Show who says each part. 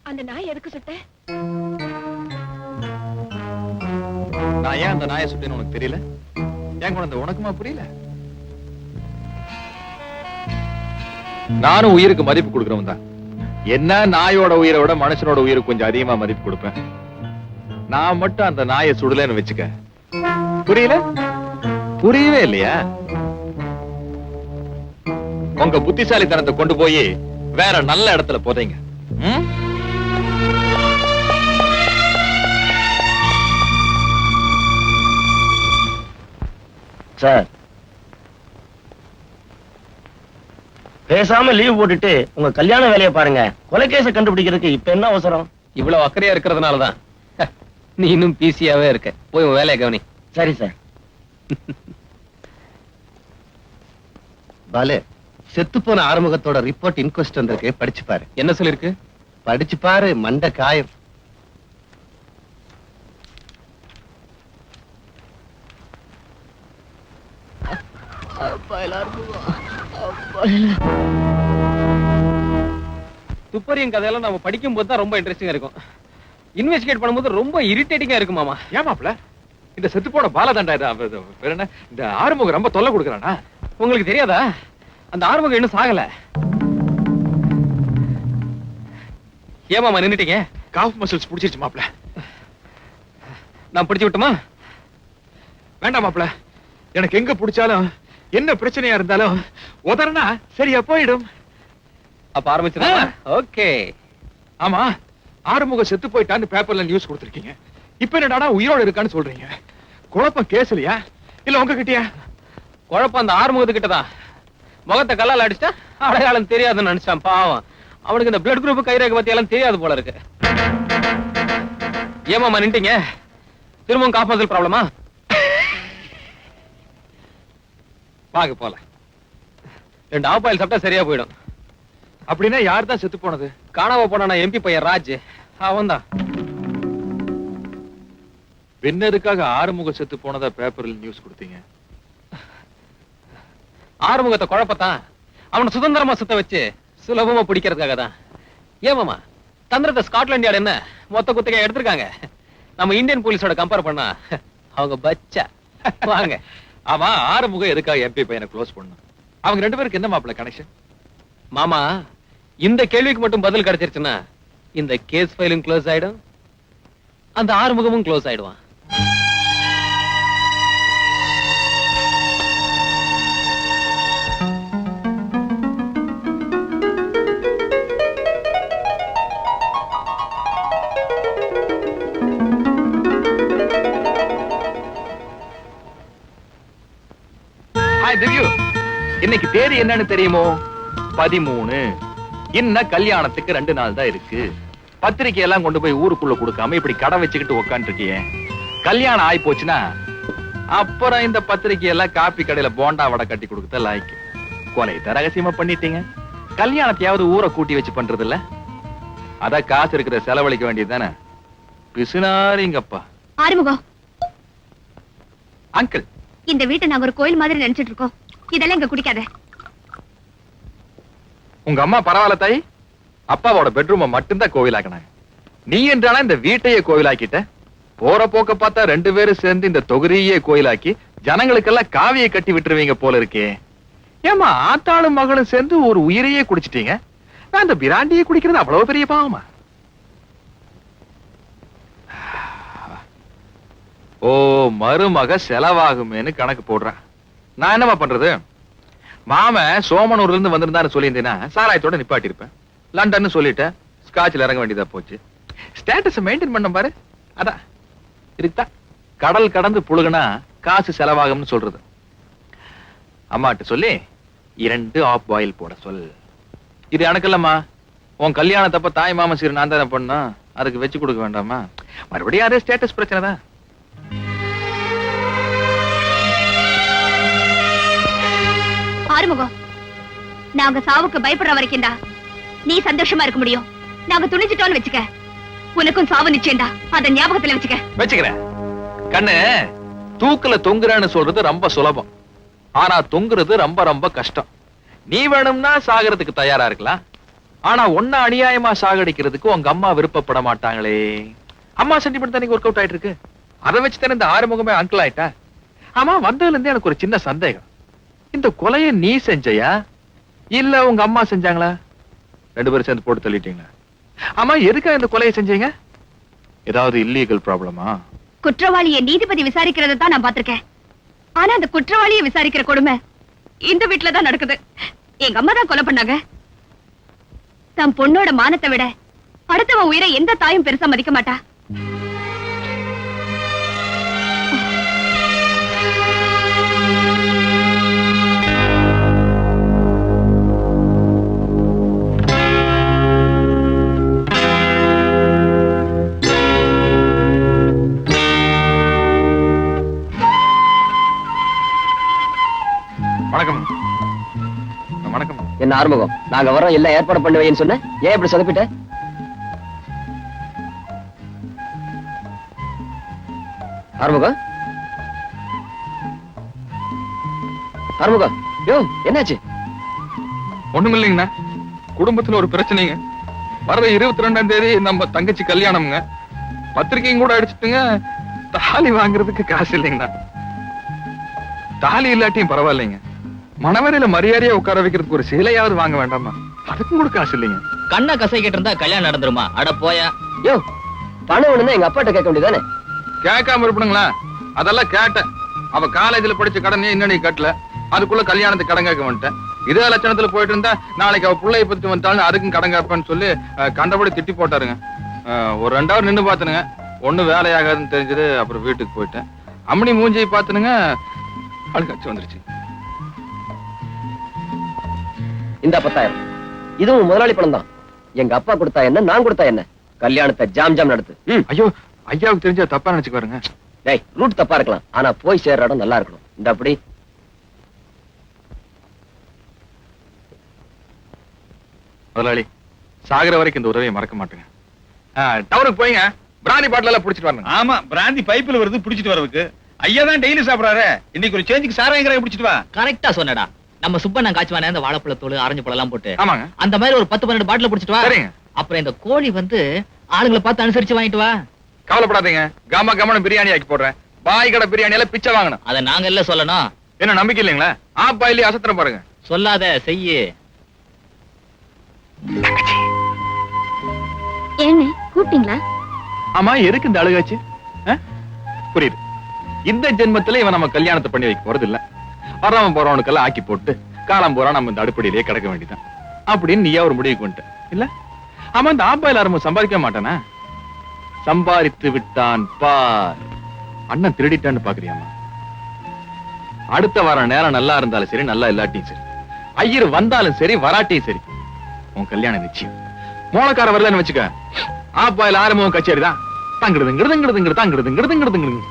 Speaker 1: அந்த நாய் எதுக்கு சுட்ட?
Speaker 2: நான் ஏன் அந்த நாயை சுட்டேன்னு உனக்கு தெரியல? ஏன் குழந்தை உனக்குமா புரியல? நானும் உயிருக்கு மதிப்பு கொடுக்கிறவன் தான். என்ன நாயோட உயிரை விட மனுஷனோட உயிருக்கு கொஞ்சம் அதிகமா மதிப்பு கொடுப்பேன். நான் மட்டும் அந்த நாயை சுடலன்னு வச்சுக்க. புரியல? புரியவே இல்லையா? உங்க புத்திசாலித்தனத்தை கொண்டு போய் வேற நல்ல இடத்துல போதைங்க.
Speaker 3: சார், பேசாம லீவ் போட்டுட்டு உங்க கல்யாண வேலையை பாருங்க. கொலைகேச கண்டுபிடிக்கிறதுக்கு இப்ப என்ன அவசரம்?
Speaker 4: இவ்வளவு அக்கறையா இருக்கிறதுனாலதான் நீ இன்னும் பிசியாவே இருக்க. போய் உன் வேலையை கவனி.
Speaker 3: சரி சார்.
Speaker 5: பாலு, செத்து போன ஆறுமுகத்தோட ரிப்போர்ட் இன்கொஸ்ட் வந்திருக்கு, படிச்சு பாரு.
Speaker 4: என்ன சொல்லிருக்கு?
Speaker 5: படிச்சு பாரு, மண்ட காயம்.
Speaker 4: துப்பறியும் கதையெல்லாம் நம்ம படிக்கும் போது தான் ரொம்ப இன்ட்ரெஸ்டிங்கா இருக்கும். இன்வெஸ்டிகேட் பண்ணும்போது ரொம்ப இரிட்டேட்டிங்கா இருக்கு மாமா.
Speaker 2: ஏமாப்ல, இந்த செத்து போன பாலதண்டா என்ன இந்த ஆறுமுகம் ரொம்ப தொல்லை கொடுக்கறானா?
Speaker 4: உங்களுக்கு தெரியாதா? அந்த ஆறுமுகம் இன்னும் சாகல. ஏமாமா நின்னுட்டீங்க?
Speaker 2: காஃப் மசில்ஸ் புடிச்சிருச்சு மாப்ள.
Speaker 4: நான் பிடிச்சு விட்டுமா?
Speaker 2: வேண்டாம் மாப்ள, எனக்கு எங்க பிடிச்சாலும் என்ன பிரச்சனையா இருந்தாலும் உதறனா சரியா போயிடும்.
Speaker 4: அப்ப ஆரம்பிச்சிடலாம். ஓகே.
Speaker 2: ஆமா, ஆறுமுகம் செத்து போயிட்டான்னு பேப்பர்ல நியூஸ் கொடுத்திருக்கீங்க. இப்ப என்னடா உயிரோட இருக்கான்னு சொல்றீங்க? குழப்பம் கேஸ்லயா இல்ல உங்க கிட்டயா?
Speaker 4: குழப்பம் அந்த ஆறுமுகத்துக்கிட்டதான். முகத்தை கல்லால் அடிச்சா அடையாளம் தெரியாதுன்னு நினைச்சான். பாவம், அவனுக்கு இந்த பிளட் குரூப் கைரேகை பத்தி எல்லாம் தெரியாது போல இருக்கு. ஏமாமா நின்ட்டீங்க? திரும்பவும் காஃப் மசில் ப்ராப்ளமா?
Speaker 2: வாங்க போல.
Speaker 4: 2 ஆப்பாயில் சாப்பிட்டா சரியா போயிடும்.
Speaker 2: அப்படின்னா யார் தான் செத்து போனது?
Speaker 4: காணாம போன எம்பி பையன் ராஜ், அவன் தான்.
Speaker 2: பின்னருக்காக ஆறுமுகம் செத்து போனதா பேப்பர்ல நியூஸ் கொடுத்தீங்க.
Speaker 4: ஆறுமுகத்தை குழப்பத்தான் அவனை சுதந்திரமா சுத்த வச்சு சுலபமா பிடிக்கிறதுக்காக தான். ஏமாமா, தந்திரத்தை ஸ்காட்லாண்ட் யார்டு என்ன மொத்த குத்தகை எடுத்திருக்காங்க. நம்ம இந்தியன் போலீஸோட கம்பேர் பண்ணா அவங்க பச்சா. வாங்க.
Speaker 2: ஆமா, ஆறுமுகம் எதுக்காக எம்பி பையனை க்ளோஸ் பண்ணும்? அவங்க 2 பேருக்கு என்ன மாப்பிள்ள கனெக்ஷன்?
Speaker 4: மாமா, இந்த கேள்விக்கு மட்டும் பதில் கிடைச்சிருச்சுன்னா இந்த கேஸ் ஃபைலும் க்ளோஸ் ஆயிடும், அந்த ஆறுமுகமும் க்ளோஸ் ஆயிடுவான்.
Speaker 2: ஹாய் திவ்யூ, இன்னைக்கு தேதி என்னன்னு தெரியுமோ? 13. இன்னும் கல்யாணத்துக்கு 2 நாள் தான் இருக்கு. பத்திரிக்கை எல்லாம் கொண்டு போய் ஊருக்குள்ள கொடுக்காம இப்படி கடை வச்சுக்கிட்டு உட்காந்து இருக்கியே. கல்யாணம் ஆயி போச்சுன்னா அப்புறம் இந்த பத்திரிக்கை எல்லாம் காப்பி கடையில போண்டா வடை கட்டி கொடுக்க லாய்க்கு. கொலையத்தை ரகசியமா பண்ணிட்டீங்க. கல்யாணத்தையாவது ஊரை கூட்டி வச்சு பண்றது இல்ல? அத காசு இருக்கிற செலவழிக்க வேண்டியது தானே. பிசுனாரிங்கப்பா.
Speaker 1: ஆறுமுகம்,
Speaker 2: அங்கிள்,
Speaker 1: இந்த வீட்டை நாங்க ஒரு கோயில் மாதிரி நினைச்சிட்டு இருக்கோம். இதெல்லாம் இங்க குடிக்காத.
Speaker 2: உங்க அம்மா பரவாயில்ல தாய். அப்பாவோட பெட்ரூமை மட்டும்தான் கோவிலாக்கினாங்க. நீ என்றானா இந்த வீட்டையே கோவிலாக்கிட்ட. போற போக்க பார்த்தா 2 பேரும் சேர்ந்து இந்த தொகுதியே கோயிலாக்கி ஜனங்களுக்கெல்லாம் காவியை கட்டி விட்டுருவீங்க போல இருக்கே. ஏமா, ஆத்தாளும் மகளும் சேர்ந்து ஒரு உயிரையே குடிச்சிட்டீங்க. நான் இந்த பிராண்டியை குடிக்கிறது அவ்வளவு பெரிய பாவமா? ஓ, மருமக செலவாகுமேன்னு கணக்கு போடுறேன். நான் என்னமா பண்றது? மாம சோமனூர்ல இருந்து வந்திருந்தான்னு சொல்லியிருந்தேன்னா சாராயத்தோட நிப்பாட்டி இருப்பேன். லண்டன் சொல்லிட்டேன், ஸ்காட்ச்ல இறங்க வேண்டியதா போச்சு. ஸ்டேட்டஸ் மெயின்டைன் பண்ண பாரு. அதான் இருக்கா, கடல் கடந்து புழுகுனா காசு செலவாகும்னு சொல்றது. அம்மாட்ட சொல்லி 2 ஆஃப் பாயில் போட சொல். இது எனக்கு இல்லம்மா, உன் கல்யாணத்தப்ப தாய் மாமன் சீர் நான் தானே பண்ணா, அதுக்கு வச்சு கொடுக்க வேண்டாமா? மறுபடியும் அதே ஸ்டேட்டஸ் பிரச்சனை தான்.
Speaker 1: ஆறுமுகம், நாங்க சாவுக்கு பயப்படுற வரைக்கும் தான் நீ சந்தோஷமா இருக்க முடியும். நாங்க துணிச்சிட்டோம்னு வச்சுக்க, உனக்கும் சாவு நிச்சயம்டா. அத ஞாபகத்துல
Speaker 2: வச்சுக்கிறேன். கண்ணு, தூக்குல தொங்குறன்னு சொல்றது ரொம்ப சுலபம். ஆனா தொங்குறது ரொம்ப ரொம்ப கஷ்டம். நீ வேணும்னா சாகறதுக்கு தயாரா இருக்கலாம். ஆனா ஒன்ன அநியாயமா சாகடிக்கிறதுக்கு உங்க அம்மா விருப்பப்பட மாட்டாங்களே. அம்மா சென்டிமெண்ட் தான் ஒர்க் அவுட் ஆயிட்டு இருக்கு. அதை வச்சு தானே இந்த ஆறுமுகமே அங்கிள் ஆயிட்டா. ஆமா, வந்ததுல இருந்தே எனக்கு ஒரு சின்ன சந்தேகம். இந்த கொலையை நீ செஞ்சையா இல்ல உங்க அம்மா செஞ்சாங்களா? 2 பேரும் சேர்ந்து போட்டு தள்ளிட்டீங்களா? ஆமா, எதுக்காக இந்த கொலையை செஞ்சீங்க? ஏதாவது இல்லீகல் ப்ராப்ளமா?
Speaker 1: குற்றவாளியை நீதிபதி விசாரிக்கிறத தான் நான் பாத்திருக்கேன். ஆனா அந்த குற்றவாளியை விசாரிக்கிற கொடுமை இந்த வீட்டுல தான் நடக்குது. எங்க அம்மா தான் கொலை பண்ணாங்க. தன் பொண்ணோட மானத்தை விட அடுத்தவன் உயிரை எந்த தாயும் பெருசா மதிக்க மாட்டா.
Speaker 2: வணக்கம். வணக்கம்.
Speaker 3: என்ன ஆறுமுகம், நாங்க வரோம், எல்லாம் ஏற்பாடு பண்ணுவேன்னு சொன்ன, ஏன் இப்படி சொதப்பிட்ட? ஆறுமுகம், ஆறுமுகம், யோ என்னாச்சு?
Speaker 2: ஒண்ணும் இல்லைங்கண்ணா, குடும்பத்துல ஒரு பிரச்சனைங்க. வர்ற 22ஆம் தேதி நம்ம தங்கச்சி கல்யாணம்ங்க. பத்திரிக்கையும் கூட அடிச்சுட்டுங்க. தாலி வாங்குறதுக்கு காசு இல்லைங்கண்ணா. தாலி இல்லாட்டியும் பரவாயில்லைங்க, மணவரையில மரியாதையா உட்கார வைக்கிறதுக்கு ஒரு சிலையாவது வாங்க வேண்டாமா? அதுக்கும் கூட காசு இல்லைங்க.
Speaker 6: கண்ணை கசைக்கிட்டு இருந்தா கல்யாணம் நடந்துருமா? அட போயா.
Speaker 3: யோ, பணம் ஒண்ணுன்னா எங்க அப்பாட்ட கேட்க வேண்டியதானே?
Speaker 2: கேட்காம இருப்பணுங்களா? அதெல்லாம் கேட்டேன். அவ காலேஜ்ல படிச்ச கடனே இன்னும் நீ கட்டல, அதுக்குள்ள கல்யாணத்துக்கு கடன் கேட்க வந்துட்டேன். இதே லட்சணத்துல போயிட்டு இருந்தா நாளைக்கு அவ பிள்ளைய பத்தி வந்தாலும் அதுக்கும் கடன் கேட்பேன்னு சொல்லி கண்டபடி திட்டி போட்டாருங்க. ஒரு 2 hour நின்னு பாத்துனுங்க, ஒண்ணு வேலையாகாதுன்னு தெரிஞ்சது. அப்புறம் வீட்டுக்கு போயிட்டேன். அம்மனி மூஞ்சியை பாத்துனுங்க, அழுகாச்சு வந்துருச்சு.
Speaker 3: இந்த 10,000 இதுவும் முதலாளி பணம் தான். எங்க அப்பா கொடுத்தா என்ன, நான் கொடுத்தா என்ன? கல்யாணத்தை ஜாம் ஜாம் நடத்து.
Speaker 2: ஐயோ, ஐயாவுக்கு தெரிஞ்சா தப்பா நினைச்சுக்கு பாருங்க.
Speaker 3: டேய், ரூட் தப்பா இருக்கலாம், ஆனா போய் சேர்ற இடம் நல்லா இருக்கணும். இந்த அப்படி
Speaker 2: முதலாளி, சாகர வரைக்கும் இந்த உதவியை மறக்க மாட்டேங்க. டவுனுக்கு போய்ங்க, பிராணி பாட்டில எல்லாம் புடிச்சிட்டு வரணும்.
Speaker 7: ஆமா, பிராந்தி பைப்புல வருது, புடிச்சிட்டு வரதுக்கு. ஐயா தான் டெய்லி சாப்பிடுறாரு, இன்னைக்கு ஒரு சேஞ்சுக்கு சாராயங்கரை புடிச்சிட்டு வா.
Speaker 6: கரெக்டா சொன்னடா. நம்ம சுப்பண்ணன் காய்ச்சுவானே இந்த வாழைப்பழத்தோடு ஆரஞ்சு பழம் எல்லாம் போட்டு,
Speaker 2: ஆமாங்க,
Speaker 6: அந்த மாதிரி ஒரு 10-12 பாட்டில புடிச்சிட்டு வா.
Speaker 2: சரிங்க.
Speaker 6: அப்புறம் இந்த கோழி வந்து ஆளுங்களை பார்த்து அனுசரிச்சு வாங்கிட்டு வா.
Speaker 2: கவலைப்படாதீங்க, கம கமன பிரியாணி ஆக்கி போடுறேன். பாய் கடை பிரியாணி எல்லாம் பிச்சை வாங்கணும்.
Speaker 6: அத நாங்க எல்லாம் சொல்லணும்.
Speaker 2: என்ன நம்பிக்கை இல்லைங்களா? பாயிலே அசத்திரம் பாருங்க.
Speaker 6: சொல்லாத, செய்யு.
Speaker 1: ஏன்னு கூப்பிட்டீங்களா?
Speaker 2: ஆமா, எதுக்கு இந்த அழுகாச்சு? புரியுது. இந்த ஜென்மத்துல இவன் நம்ம கல்யாணத்தை பண்ணி வைக்க போறது இல்ல. வர்றவன் போறவனுக்கெல்லாம் ஆக்கி போட்டு காலம் போறா நம்ம இந்த அடுப்படியிலேயே கிடக்க வேண்டியதான் அப்படின்னு நீயா ஒரு முடிவுக்கு வந்துட்ட இல்ல? ஆமா, இந்த ஆப்பாயில் ஆரம்பம் சம்பாதிக்க மாட்டானா? சம்பாதித்து விட்டான் பார். அண்ணன் திருடிட்டான்னு பாக்குறியாமா? அடுத்த வார நேரம் நல்லா இருந்தாலும் சரி, நல்லா இல்லாட்டியும் சரி, ஐயர் வந்தாலும் சரி, வராட்டியும் சரி, உன் கல்யாணம் நிச்சயம். மோளக்கார வரலன்னு வச்சுக்க, ஆப்பாயில் ஆரம்பம் கச்சேரி தான். தங்கிடுதுங்கிறது தங்கிடுதுங்கிறது தங்கிடுதுங்கிறது தங்கிடுதுங்கிறது